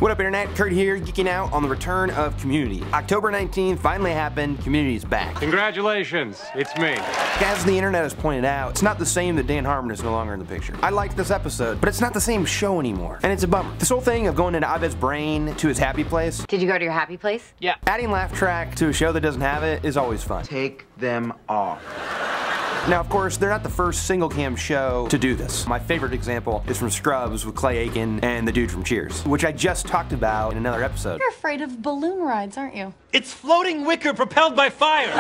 What up, Internet? Kurt here, geeking out on the return of Community. October 19th finally happened. Community's back. Congratulations, it's me. As the Internet has pointed out, it's not the same that Dan Harmon is no longer in the picture. I liked this episode, but it's not the same show anymore, and it's a bummer. This whole thing of going into Abed's brain to his happy place. Did you go to your happy place? Yeah. Adding laugh track to a show that doesn't have it is always fun. Take them off. Now, of course, they're not the first single-cam show to do this. My favorite example is from Scrubs with Clay Aiken and the dude from Cheers, which I just talked about in another episode. You're afraid of balloon rides, aren't you? It's floating wicker propelled by fire.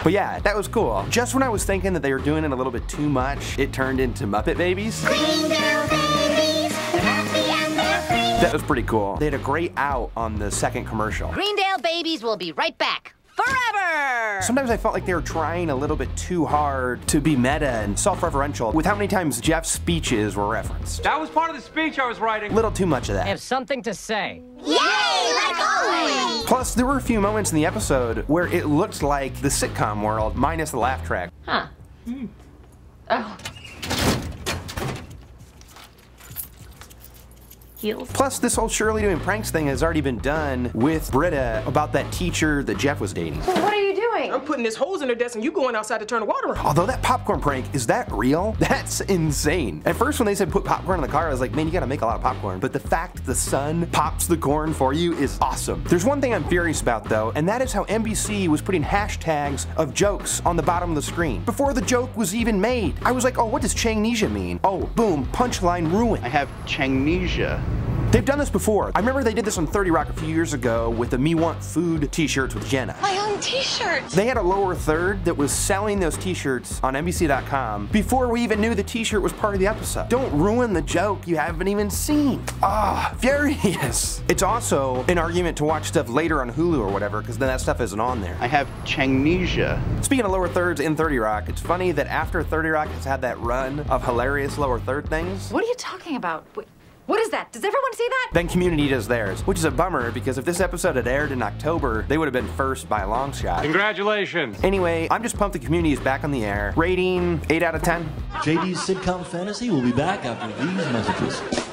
But yeah, that was cool. Just when I was thinking that they were doing it a little bit too much, it turned into Muppet Babies. Greendale babies, they're happy and they're free. That was pretty cool. They had a great out on the second commercial. Greendale babies will be right back. Forever! Sometimes I felt like they were trying a little bit too hard to be meta and self-referential with how many times Jeff's speeches were referenced. That was part of the speech I was writing. A little too much of I that. have something to say. Yay, like always. Plus, there were a few moments in the episode where it looked like the sitcom world minus the laugh track. Huh. Oh. Heels. Plus, this whole Shirley doing pranks thing has already been done with Britta about that teacher that Jeff was dating. What are you doing? I'm putting this holes in her desk and you going outside to turn the water on. Although that popcorn prank, is that real? That's insane. At first when they said put popcorn in the car, I was like, man, you gotta make a lot of popcorn. But the fact that the sun pops the corn for you is awesome. There's one thing I'm furious about though, and that is how NBC was putting hashtags of jokes on the bottom of the screen before the joke was even made. I was like, oh, what does Changnesia mean? Oh, boom, punchline ruined. I have Changnesia. They've done this before. I remember they did this on 30 Rock a few years ago with the Me Want Food t-shirts with Jenna. My own t-shirt. They had a lower third that was selling those t-shirts on NBC.com before we even knew the t-shirt was part of the episode. Don't ruin the joke you haven't even seen. Ah, furious. It's also an argument to watch stuff later on Hulu or whatever, because then that stuff isn't on there. I have Changnesia. Speaking of lower thirds in 30 Rock, it's funny that after 30 Rock has had that run of hilarious lower third things, What are you talking about? What is that? Does everyone see that? then Community does theirs, which is a bummer because if this episode had aired in October, they would have been first by a long shot. Congratulations. Anyway, I'm just pumped the Community is back on the air. Rating 8 out of 10. JD's Sitcom Fantasy will be back after these messages.